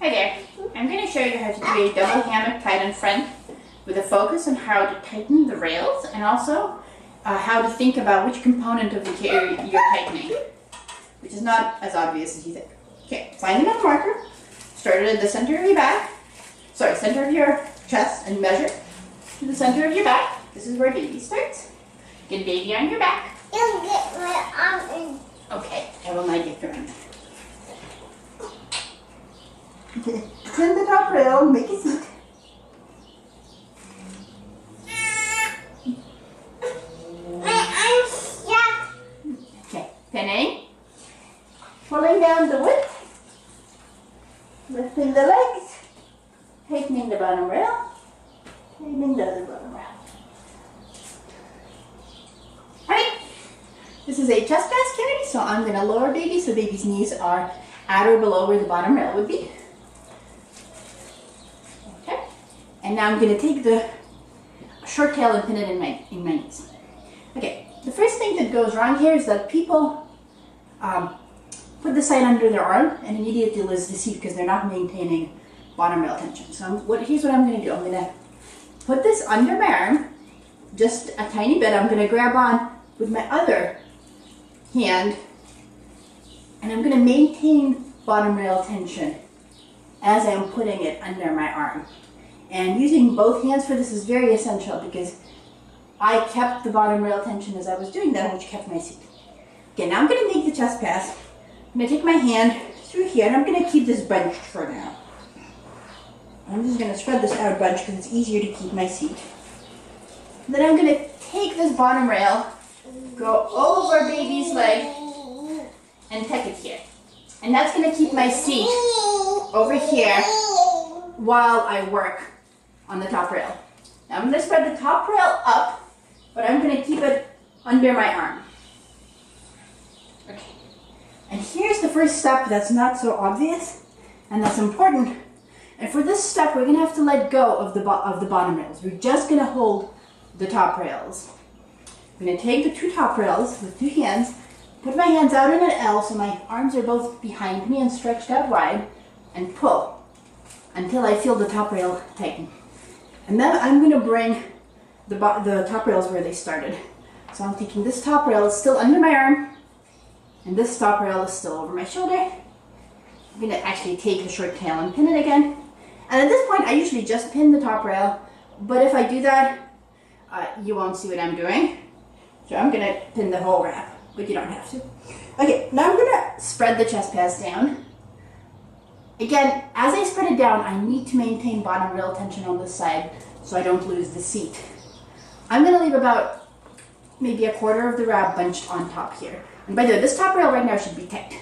Hi there, I'm going to show you how to do a double hammock tight in front with a focus on how to tighten the rails and also how to think about which component of the gear you're tightening, which is not as obvious as you think. Okay, find a metal marker, start it at the center of your back, center of your chest, and measure to the center of your back. This is where baby starts. Get baby on your back. You'll get my arm in. Okay, I will not get your arm. Okay, turn the top rail, make a seat. My arm's stuck. Okay, pinning, pulling down the width, lifting the legs, tightening the bottom rail, tightening the other bottom rail. Alright, this is a chest pass, Kennedy, so I'm going to lower baby so baby's knees are at or below where the bottom rail would be. And now I'm going to take the short tail and pin it in my knees. Okay, the first thing that goes wrong here is that people put the side under their arm and immediately lose the seat because they're not maintaining bottom rail tension. So here's what I'm going to do. I'm going to put this under my arm, just a tiny bit. I'm going to grab on with my other hand and I'm going to maintain bottom rail tension as I'm putting it under my arm. And using both hands for this is very essential because I kept the bottom rail tension as I was doing that, which kept my seat. Okay, now I'm going to make the chest pass. I'm going to take my hand through here and I'm going to keep this bunched for now. I'm just going to spread this out a bunch because it's easier to keep my seat. Then I'm going to take this bottom rail, go over baby's leg, and tuck it here. And that's going to keep my seat over here while I work on the top rail. Now I'm going to spread the top rail up, but I'm going to keep it under my arm. Okay. And here's the first step that's not so obvious, and that's important. And for this step, we're going to have to let go of the bottom rails. We're just going to hold the top rails. I'm going to take the two top rails with two hands, put my hands out in an L so my arms are both behind me and stretched out wide, and pull until I feel the top rail tighten. And then I'm going to bring the top rails where they started. So I'm taking this top rail, it's still under my arm, and this top rail is still over my shoulder. I'm going to actually take the short tail and pin it again. And at this point, I usually just pin the top rail, but if I do that, you won't see what I'm doing. So I'm going to pin the whole wrap, but you don't have to. Okay, now I'm going to spread the chest pads down. Again, as I spread it down, I need to maintain bottom rail tension on this side so I don't lose the seat. I'm going to leave about maybe a quarter of the wrap bunched on top here. And by the way, this top rail right now should be tight.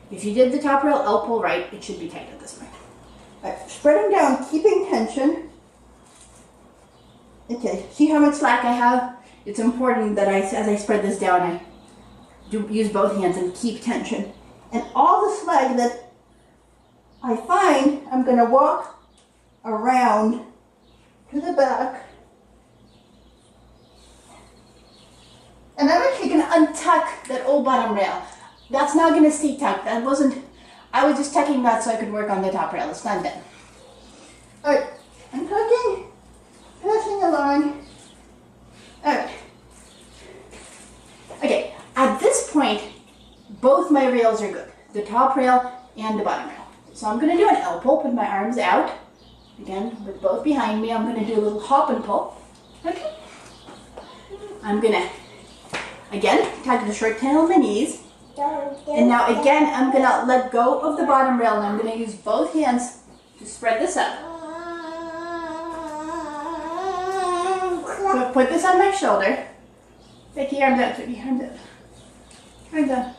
If you did the top rail L pull right, it should be tight at this point. Right, spreading down, keeping tension. Okay, see how much slack I have? It's important that as I spread this down, I use both hands and keep tension. And all the slack that I find, I'm going to walk around to the back. And I'm actually going to untuck that old bottom rail. That's not going to stay tucked. I was just tucking that so I could work on the top rail. It's not done. Alright, I'm tucking, passing along. Alright. Okay, at this point, both my rails are good. The top rail and the bottom rail. So I'm going to do an L pull, put my arms out. Again, with both behind me, I'm going to do a little hop and pull. Okay. I'm going to, again, tuck the short tail on my knees. And now again, I'm going to let go of the bottom rail and I'm going to use both hands to spread this up. So put this on my shoulder. Take your arms out, take your arms out. Arms out.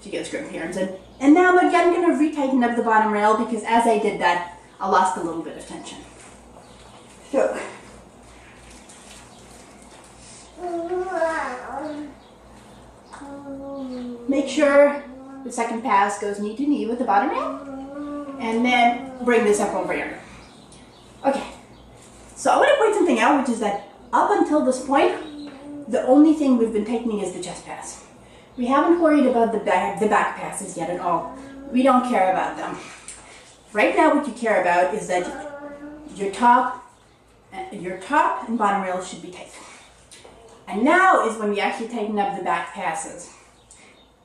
So you get the screw your arms in. And now I'm again going to retighten up the bottom rail because as I did that, I lost a little bit of tension. So, make sure the second pass goes knee to knee with the bottom rail, and then bring this up over here. Okay, so I want to point something out, which is that up until this point, the only thing we've been tightening is the chest pass. We haven't worried about the back passes yet at all. We don't care about them. Right now what you care about is that your top and bottom rails should be tight. And now is when we actually tighten up the back passes.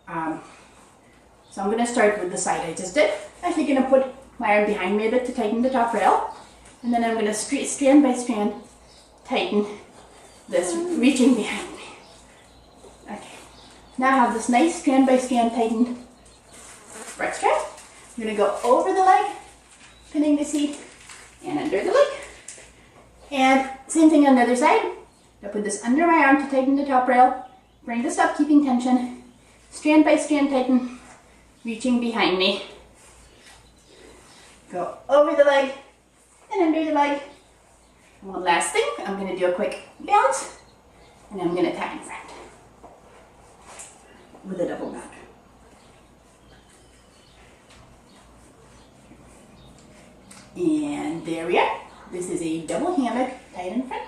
So I'm going to start with the side I just did. I'm actually going to put my arm behind me a bit to tighten the top rail. And then I'm going to strand by strand tighten this, reaching behind me. Okay. Now I have this nice strand by strand tightened front strap. I'm going to go over the leg, pinning the seat, and under the leg. And same thing on the other side. I'll put this under my arm to tighten the top rail. Bring this up, keeping tension. Strand by strand tighten, reaching behind me. Go over the leg and under the leg. And one last thing, I'm going to do a quick bounce, and I'm going to tap in front with a double back. And there we are. This is a double hammock tied in front.